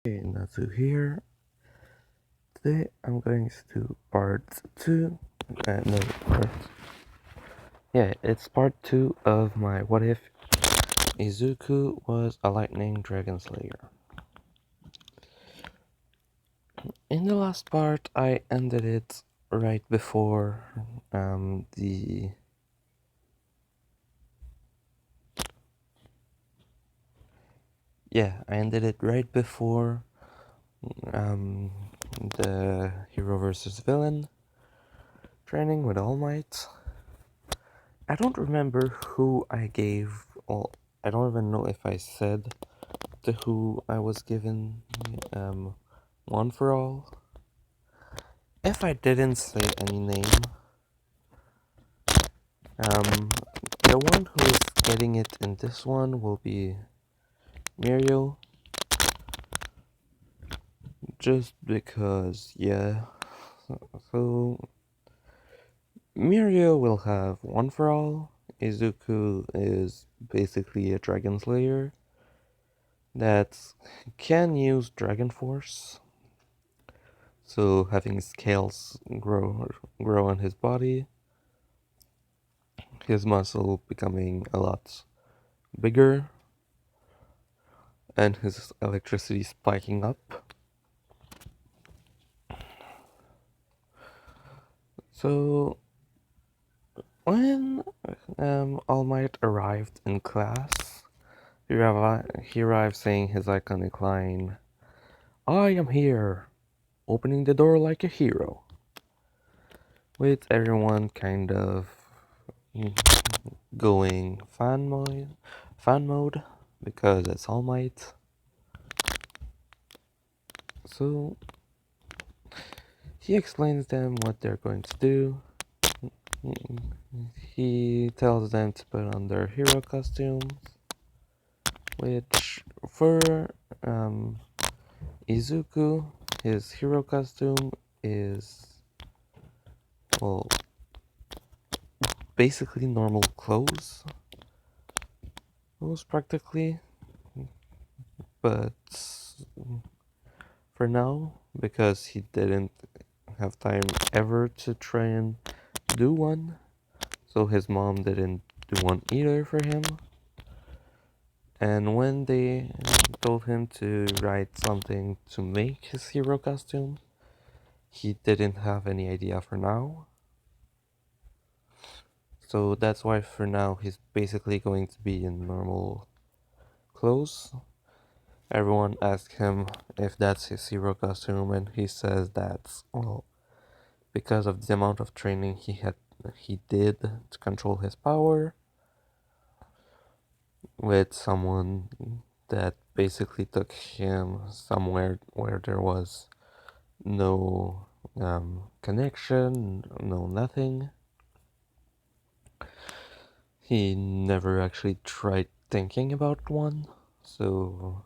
Okay, Natsu here. Today I'm going to do part 2. No, part. Yeah, it's part 2 of my What If Izuku was a Lightning Dragon Slayer. In the last part, I ended it right before the. Yeah, I ended it right before um, the hero versus villain training with All Might. I don't remember who I gave all. I don't even know if I said to who I was given one for all. If I didn't say any name, the one who is getting it in this one will be Muriel. Just because, yeah. So Muriel will have one for all. Izuku is basically a dragon slayer that can use Dragon Force. So having scales grow on his body, his muscle becoming a lot bigger, and his electricity spiking up. So when All Might arrived in class, he arrived saying his iconic line, "I am here, opening the door like a hero," with everyone kind of going fan mode because it's All Might. So he explains them what they're going to do. He tells them to put on their hero costumes, which for Izuku, his hero costume is, well, basically normal clothes, most practically, but for now, because he didn't have time ever to try and do one, so his mom didn't do one either for him. And when they told him to write something to make his hero costume, he didn't have any idea for now. So that's why for now he's basically going to be in normal clothes. Everyone asks him if that's his hero costume, and he says that's, well, because of the amount of training he did to control his power with someone that basically took him somewhere where there was no connection, no nothing. He never actually tried thinking about one, so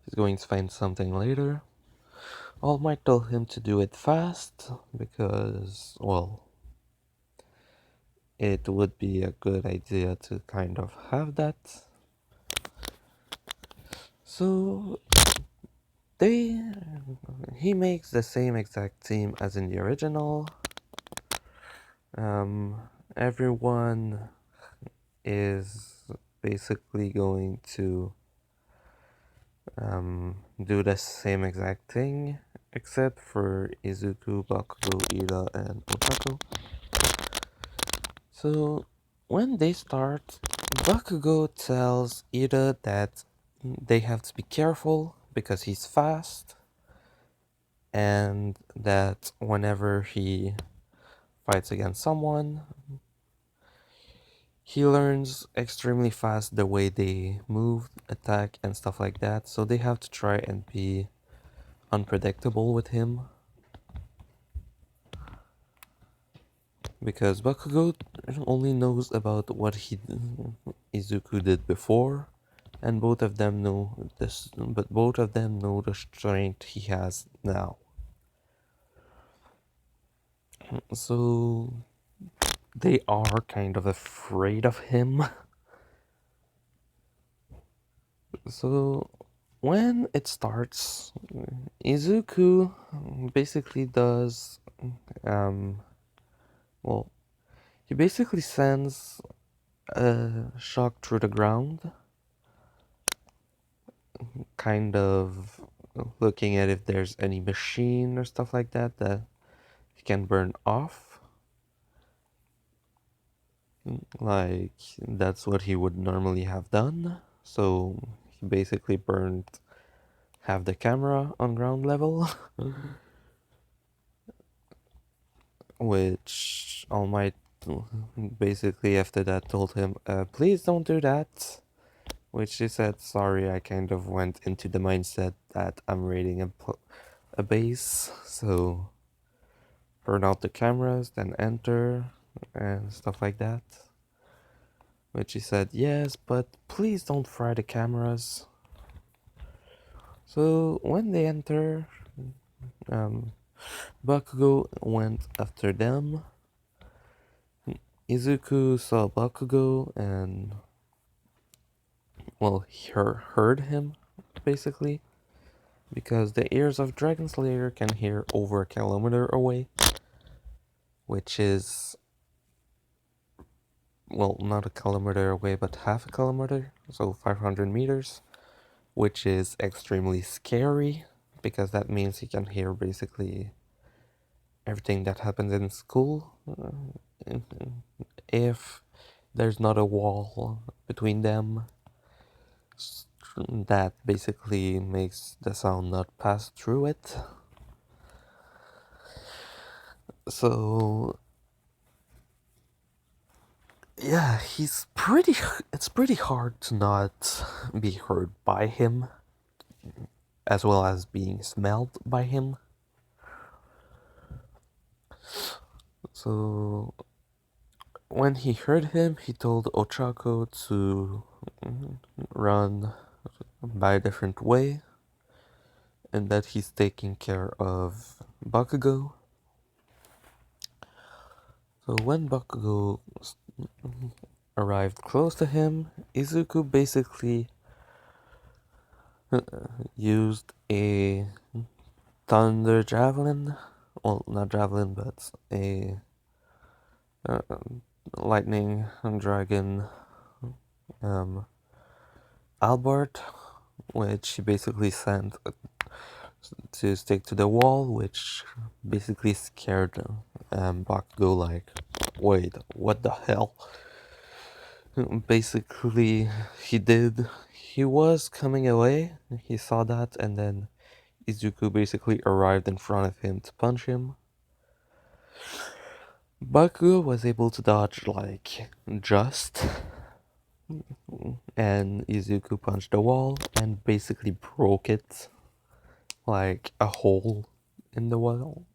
he's going to find something later. All Might told him to do it fast because, well, it would be a good idea to kind of have that. So he makes the same exact team as in the original. Everyone is basically going to do the same exact thing, except for Izuku, Bakugo, Ira, and Otaku. So when they start, Bakugo tells Ira that they have to be careful because he's fast, and that whenever he fights against someone, he learns extremely fast the way they move, attack, and stuff like that, so they have to try and be unpredictable with him. Because Bakugo only knows about what Izuku did before, and both of them know this, but both of them know the strength he has now. So they are kind of afraid of him. So when it starts, Izuku basically does, um, well, he basically sends a shock through the ground, kind of looking at if there's any machine or stuff like that that he can burn off. Like, that's what he would normally have done. So he basically burned half the camera on ground level, which All Might basically after that told him, please don't do that. Which he said, sorry, I kind of went into the mindset that I'm raiding a base, so turn out the cameras, then enter, and stuff like that. Which he said, yes, but please don't fry the cameras. So when they enter, um, Bakugo went after them. Izuku saw Bakugo and, well, heard him, basically, because the ears of Dragon Slayer can hear over a kilometer away, which is, well, not a kilometer away, but half a kilometer, so 500 meters, which is extremely scary, because that means he can hear basically everything that happens in school, if there's not a wall between them that basically makes the sound not pass through it. So yeah, it's pretty hard to not be heard by him, as well as being smelled by him. So when he heard him, he told Ochako to run by a different way, and that he's taking care of Bakugo. So when Bakugo arrived close to him, Izuku basically used a thunder javelin, well, not javelin, but a uh, lightning dragon Albert, which he basically sent to stick to the wall, which basically scared Bakugo, like, wait, what the hell? Basically, he was coming away, he saw that, and then Izuku basically arrived in front of him to punch him. Bakugo was able to dodge, like, just, and Izuku punched the wall and basically broke it, like a hole in the wall,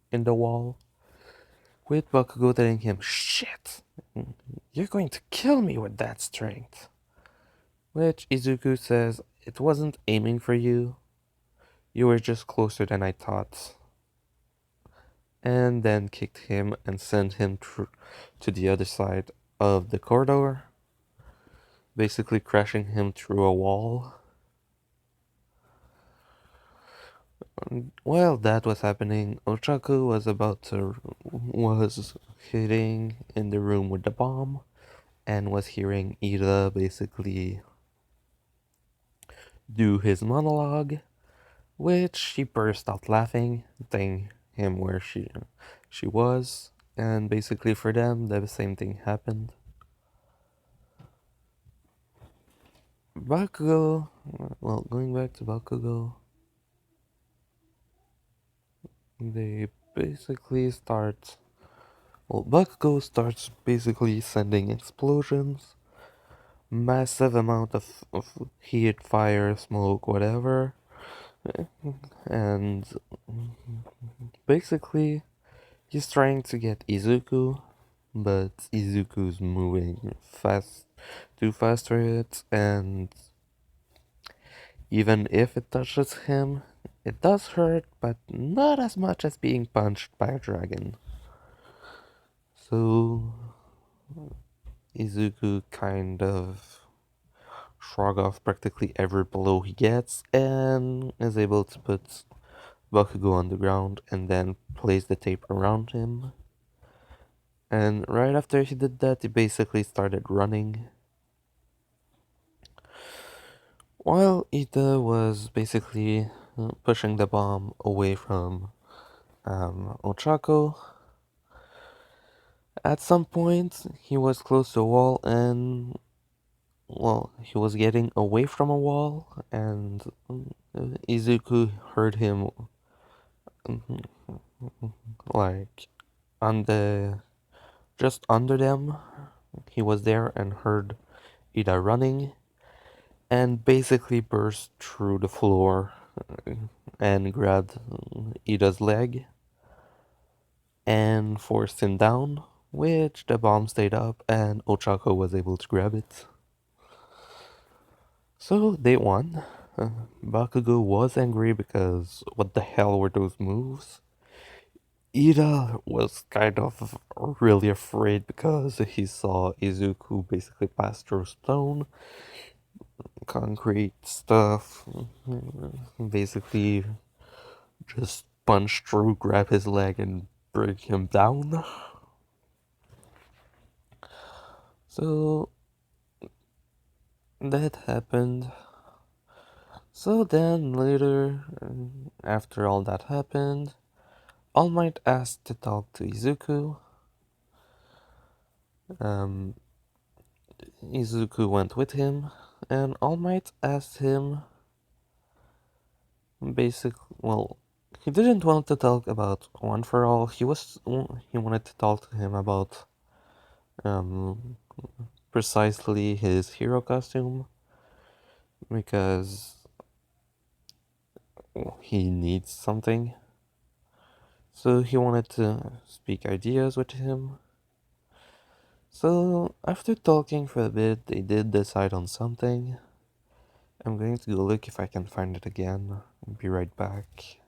with Bakugo telling him, shit, you're going to kill me with that strength. Which Izuku says, it wasn't aiming for you, you were just closer than I thought. And then kicked him and sent him to the other side of the corridor, basically crashing him through a wall. While that was happening, Ochaku was hitting in the room with the bomb and was hearing Ida basically do his monologue, which she burst out laughing, telling him where she was, and basically for them the same thing happened. Bakugo, well, going back to Bakugo, they basically start. Well, Bakugo starts basically sending explosions, massive amount of heat, fire, smoke, whatever, and basically he's trying to get Izuku, but Izuku's moving too fast for it, and even if it touches him, it does hurt, but not as much as being punched by a dragon. So Izuku kind of shrug off practically every blow he gets and is able to put Bakugo on the ground and then place the tape around him. And right after he did that, he basically started running. While Ida was basically pushing the bomb away from Ochako, at some point he was close to a wall and, well, he was getting away from a wall and Izuku heard him mm, like on the just under them. He was there and heard Ida running and basically burst through the floor and grabbed Ida's leg and forced him down, which the bomb stayed up and Ochako was able to grab it. So they won. Bakugo was angry because what the hell were those moves? Ida was kind of really afraid because he saw Izuku basically pass through stone, concrete stuff, basically just punch through, grab his leg, and break him down. So that happened. So then later, after all that happened, All Might asked to talk to Izuku. Um, Izuku went with him, and All Might asked him well, he didn't want to talk about One for All. He wanted to talk to him about um, precisely his hero costume because he needs something. So he wanted to speak ideas with him. So after talking for a bit, they did decide on something. I'm going to go look if I can find it again. I'll be right back.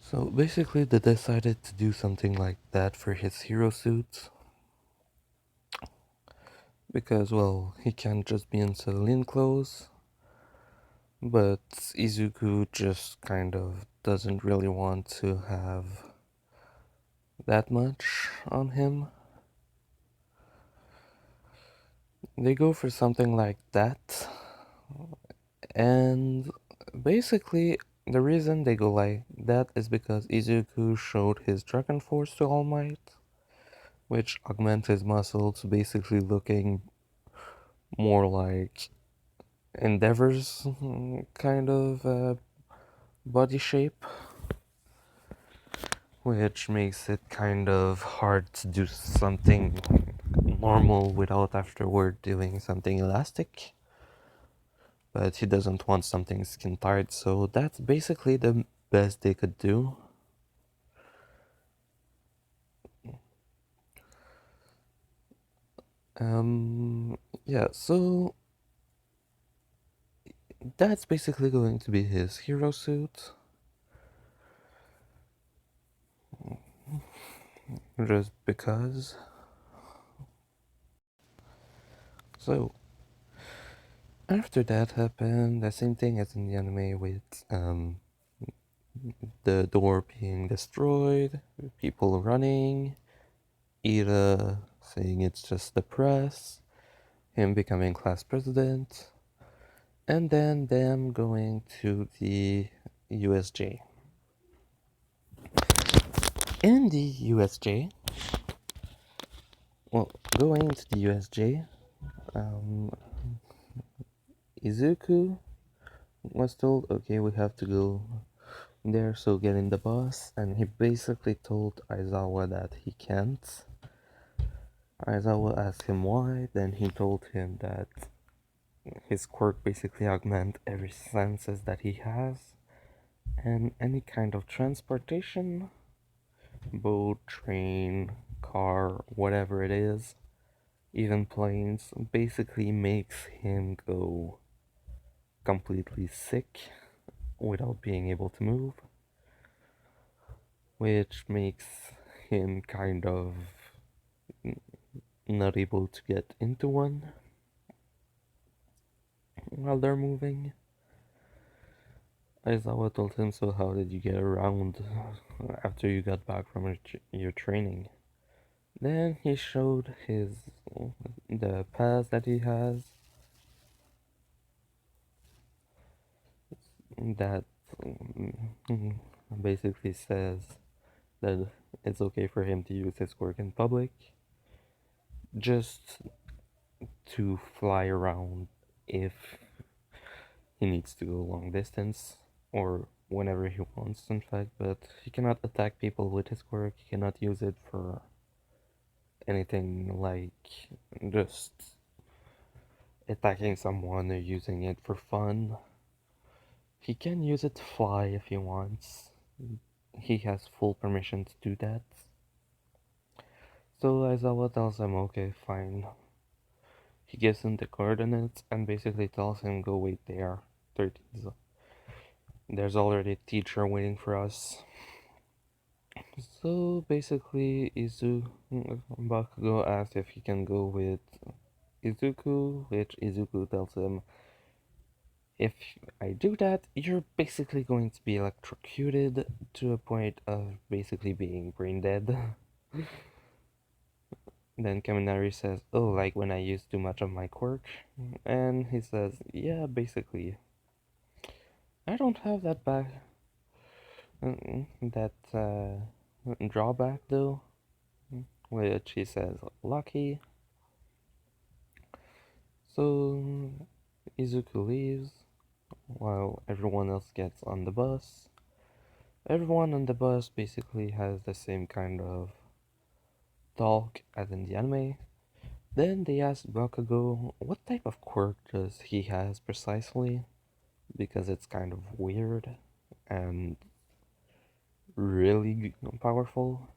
So basically, they decided to do something like that for his hero suit. Because, well, he can't just be in civilian clothes. But Izuku just kind of doesn't really want to have that much on him. They go for something like that. And basically, the reason they go like that is because Izuku showed his Dragon Force to All Might, which augments his muscles, basically looking more like Endeavor's kind of body shape, which makes it kind of hard to do something normal without afterward doing something elastic. But he doesn't want something skin tight, so that's basically the best they could do. Yeah, so that's basically going to be his hero suit. Just because. So, after that happened, the same thing as in the anime with the door being destroyed, people running, Ira saying it's just the press, him becoming class president, and then them going to the USJ. In the USJ, well, going to the USJ, Izuku was told, okay, we have to go there, so get in the bus, and he basically told Aizawa that he can't. Aizawa asked him why, then he told him that his quirk basically augments every senses that he has, and any kind of transportation, boat, train, car, whatever it is, even planes, basically makes him go completely sick without being able to move, which makes him kind of not able to get into one. while they're moving. Aizawa told him, so how did you get around after you got back from your training? Then he showed the pass that he has that mm, basically says that it's okay for him to use his quirk in public, just to fly around if he needs to go long distance or whenever he wants, in fact, but he cannot attack people with his quirk, he cannot use it for anything like just attacking someone or using it for fun. He can use it to fly if he wants. He has full permission to do that. So Aizawa tells him, okay, fine. He gives him the coordinates and basically tells him, go wait there. 13. There's already a teacher waiting for us. So basically, Bakugo asks if he can go with Izuku, which Izuku tells him, if I do that, you're basically going to be electrocuted to a point of basically being brain dead. Then Kaminari says, oh, like when I use too much of my quirk? And he says, yeah, basically. I don't have that drawback though, which he says, lucky. So Izuku leaves while everyone else gets on the bus. Everyone on the bus basically has the same kind of talk as in the anime. Then they ask Bakugo what type of quirk does he has precisely, because it's kind of weird and really powerful.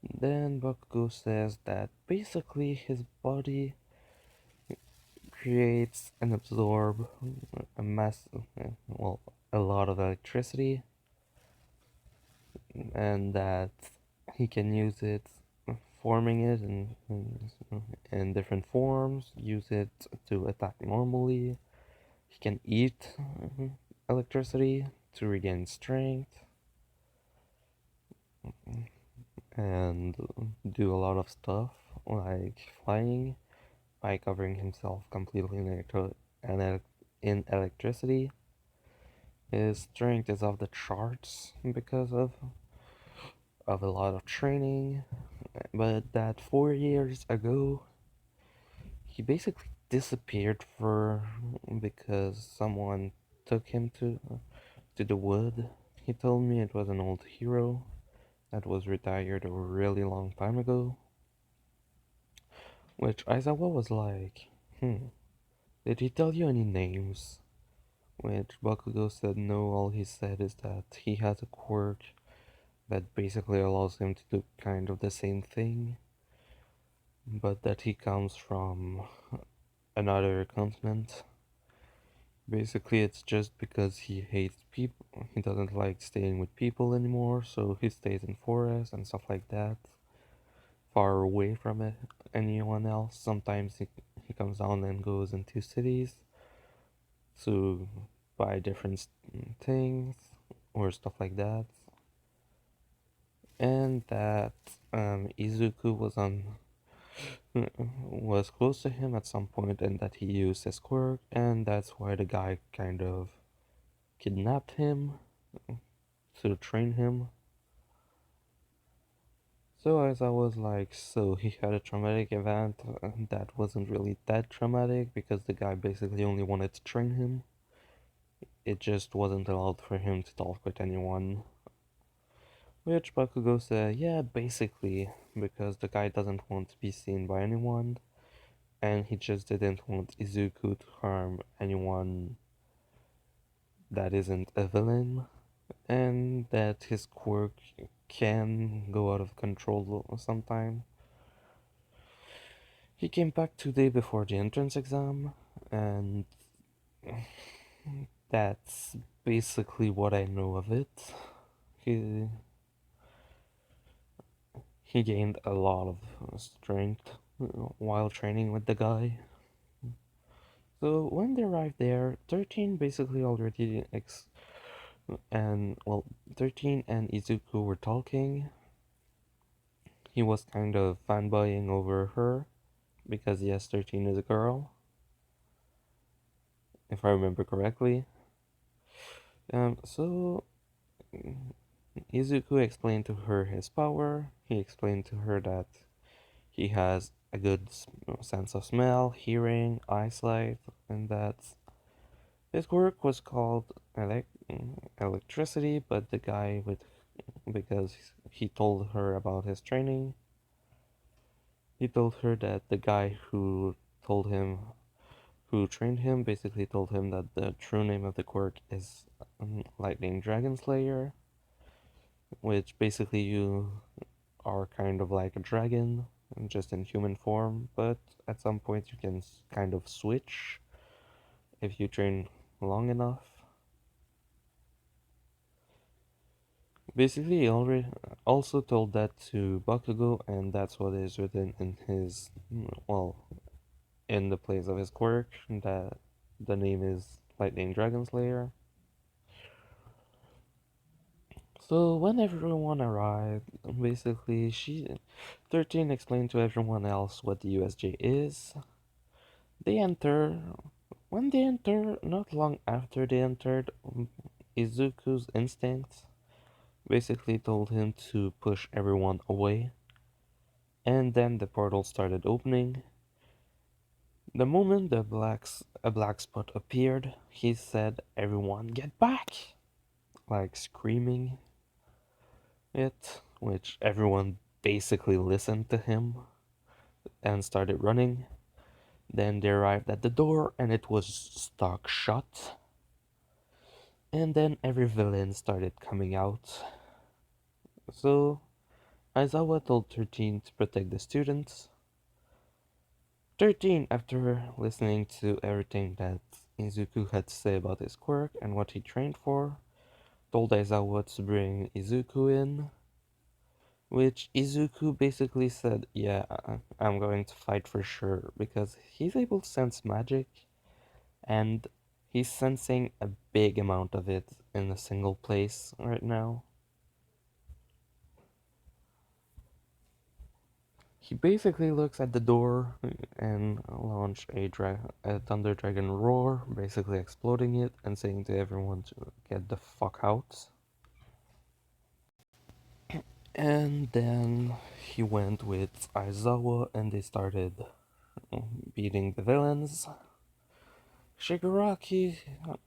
Then Bakugo says that basically his body creates and absorb a mass, well, a lot of electricity, and that he can use it, forming it in different forms, use it to attack normally. He can eat electricity to regain strength and do a lot of stuff like flying by covering himself completely in electricity. His strength is off the charts because of a lot of training, but that 4 years ago he basically disappeared for because someone took him to the wood. He told me it was an old hero that was retired a really long time ago, which Aizawa was like, did he tell you any names? Which Bakugo said no, all he said is that he has a quirk that basically allows him to do kind of the same thing, but that he comes from another continent. Basically, it's just because he hates people, he doesn't like staying with people anymore, so he stays in forests and stuff like that, far away from anyone else. Sometimes he comes down and goes into cities to buy different things or stuff like that. And that Izuku was close to him at some point, and that he used his quirk, and that's why the guy kind of kidnapped him to train him. So as I was like, so he had a traumatic event that wasn't really that traumatic because the guy basically only wanted to train him. It just wasn't allowed for him to talk with anyone. Which Bakugo said, yeah, basically, because the guy doesn't want to be seen by anyone, and he just didn't want Izuku to harm anyone that isn't a villain, and that his quirk can go out of control sometime. He came back 2 days before the entrance exam, and that's basically what I know of it. He he gained a lot of strength while training with the guy. So when they arrived there, 13 basically already and well, 13 and Izuku were talking. He was kind of fanboying over her because yes, 13 is a girl, if I remember correctly. So Izuku explained to her his power. He explained to her that he has a good sense of smell, hearing, eyesight, and that his work was called electricity, but the guy with because he told her about his training, he told her that the guy told him who trained him basically told him that the true name of the quirk is Lightning Dragon Slayer, which basically you are kind of like a dragon, just in human form, but at some point you can kind of switch if you train long enough. Basically, he already also told that to Bakugo, and that's what is written in his, well, in the place of his quirk, that the name is Lightning Dragon Slayer. So when everyone arrived, basically 13 explained to everyone else what the USJ is. They enter. When they enter, not long after they entered, Izuku's instincts basically told him to push everyone away. And then the portal started opening. The moment a black spot appeared, he said, "Everyone get back!" Like screaming it, which everyone basically listened to him and started running. Then they arrived at the door and it was stuck shut. And then every villain started coming out. So Aizawa told 13 to protect the students. 13, after listening to everything that Izuku had to say about his quirk and what he trained for, told Aizawa to bring Izuku in, which Izuku basically said, yeah, I'm going to fight for sure, because he's able to sense magic, and he's sensing a big amount of it in a single place right now. He basically looks at the door and launch a thunder dragon roar, basically exploding it and saying to everyone to get the fuck out. And then he went with Aizawa and they started beating the villains. Shigaraki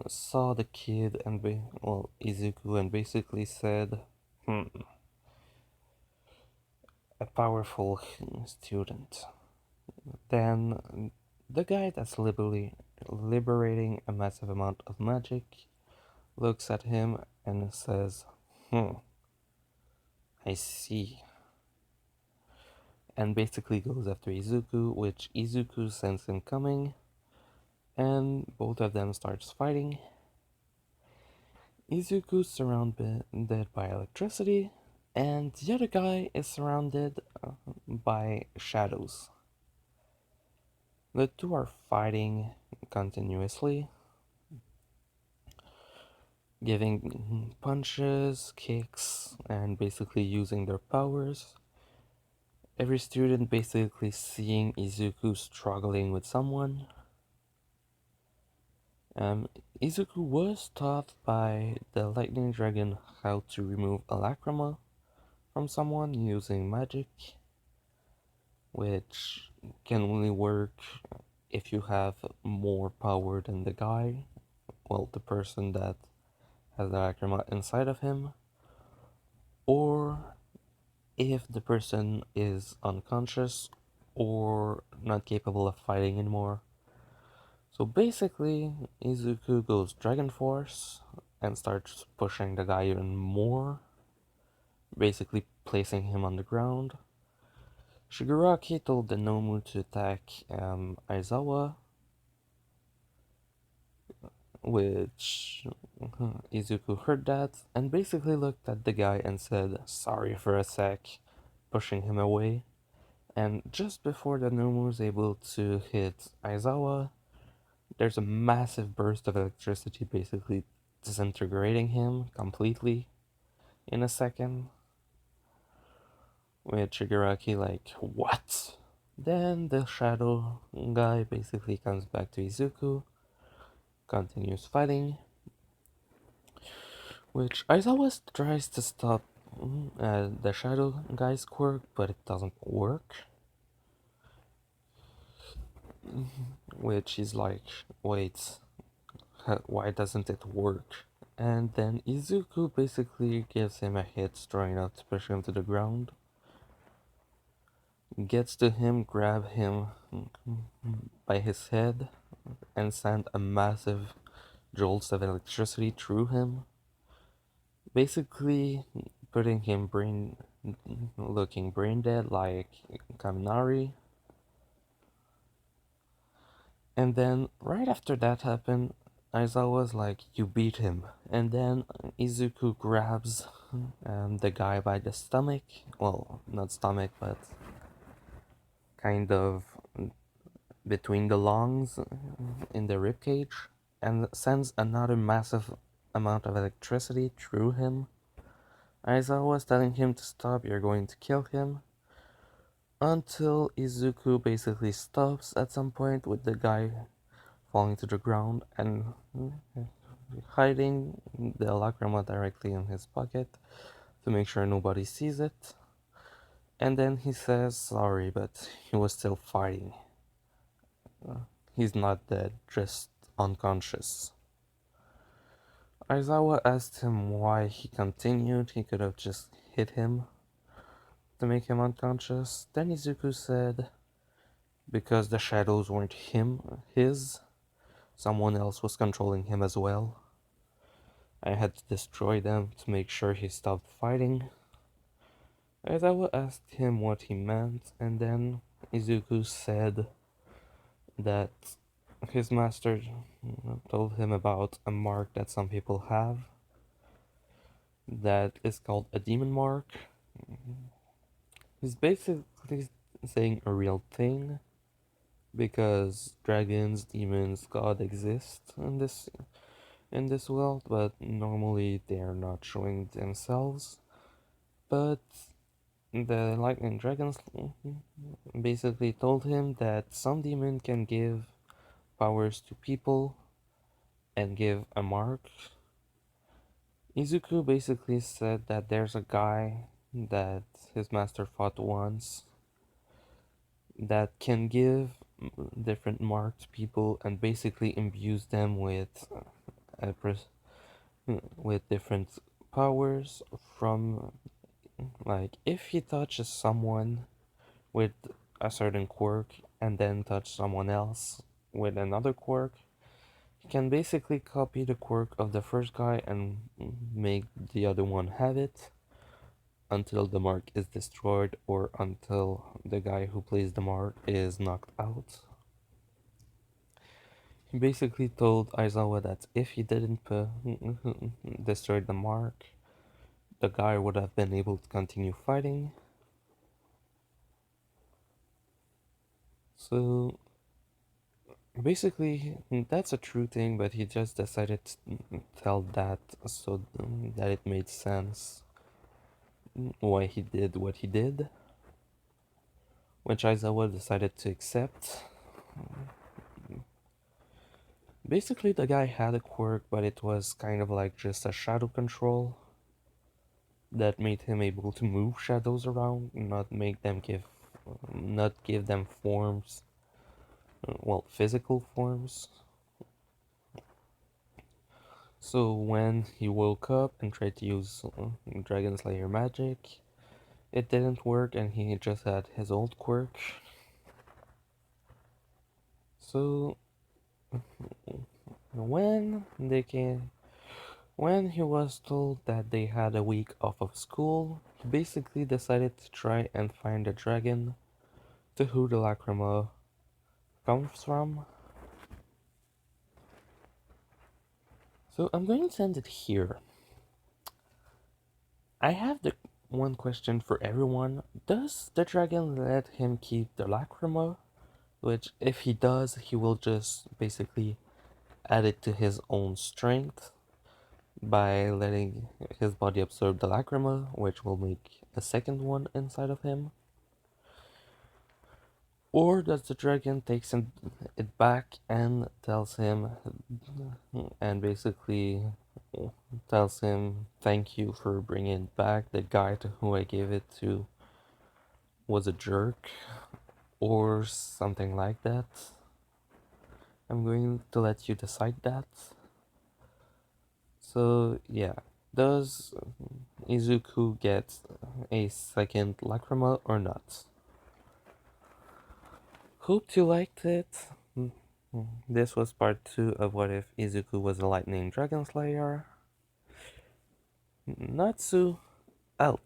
saw the kid and Izuku and basically said, a powerful student. Then the guy that's liberating a massive amount of magic looks at him and says, I see. And basically goes after Izuku, which Izuku senses him coming, and both of them starts fighting. Izuku's surrounded by electricity, and the other guy is surrounded by shadows. The two are fighting continuously, giving punches, kicks, and basically using their powers. Every student basically seeing Izuku struggling with someone. Izuku was taught by the Lightning Dragon how to remove a lacrima from someone using magic, which can only work if you have more power than the guy, well, the person that has the lacrima inside of him, or if the person is unconscious or not capable of fighting anymore. So basically, Izuku goes Dragon Force and starts pushing the guy even more, basically placing him on the ground. Shigaraki told the Nomu to attack Aizawa, which Izuku heard that and basically looked at the guy and said, sorry for a sec, pushing him away. And just before the Nomu was able to hit Aizawa, There's a massive burst of electricity basically disintegrating him completely in a second. With Shigaraki like, what? Then the shadow guy basically comes back to Izuku, continues fighting, which Aizawa tries to stop the shadow guy's quirk, but it doesn't work. Which is like, wait, why doesn't it work? And then Izuku basically gives him a hit, trying not to push him to the ground. Gets to him, grab him by his head, and send a massive jolts of electricity through him. Basically, putting him looking brain dead like Kaminari. And then, right after that happened, Aizawa's like, you beat him. And then Izuku grabs the guy by the stomach. Well, not stomach, but kind of between the lungs in the rib cage. And sends another massive amount of electricity through him. Aizawa's telling him to stop, you're going to kill him. Until Izuku basically stops at some point with the guy falling to the ground and hiding the lacrima directly in his pocket to make sure nobody sees it. And then he says sorry, but he was still fighting. He's not dead, just unconscious. Aizawa asked him why he continued. He could have just hit him to make him unconscious. Then Izuku said because the shadows weren't his, someone else was controlling him as well. I had to destroy them to make sure he stopped fighting. Aizawa asked him what he meant, and then Izuku said that his master told him about a mark that some people have that is called a demon mark. He's basically saying a real thing because dragons, demons, god exist in this world, but normally they are not showing themselves. But the lightning dragons basically told him that some demon can give powers to people and give a mark. Izuku basically said that there's a guy that his master fought once that can give different marks to people and basically imbues them uh, with different powers from like if he touches someone with a certain quirk and then touch someone else with another quirk, he can basically copy the quirk of the first guy and make the other one have it until the mark is destroyed or until the guy who plays the mark is knocked out. He basically told Aizawa that if he didn't destroy the mark, the guy would have been able to continue fighting. So basically, that's a true thing, but he just decided to tell that so that it made sense why he did what he did, which Aizawa decided to accept. Basically, the guy had a quirk, but it was kind of like just a shadow control that made him able to move shadows around, not give them forms, well, physical forms. So when he woke up and tried to use Dragon Slayer magic, it didn't work and he just had his old quirk. So when they came, when he was told that they had a week off of school, he basically decided to try and find a dragon to who the lacrima comes from. So I'm going to send it here. I have the one question for everyone. Does the dragon let him keep the lacrima? which if he does, he will just basically add it to his own strength by letting his body absorb the lacrima, which will make a second one inside of him. Or does the dragon takes it back and tells him, and basically tells him, thank you for bringing it back. The guy to who I gave it to was a jerk, or something like that. I'm going to let you decide that. So yeah, does Izuku get a second lacrima or not? Hope you liked it. This was part 2 of What If Izuku Was a Lightning Dragon Slayer. Natsu out.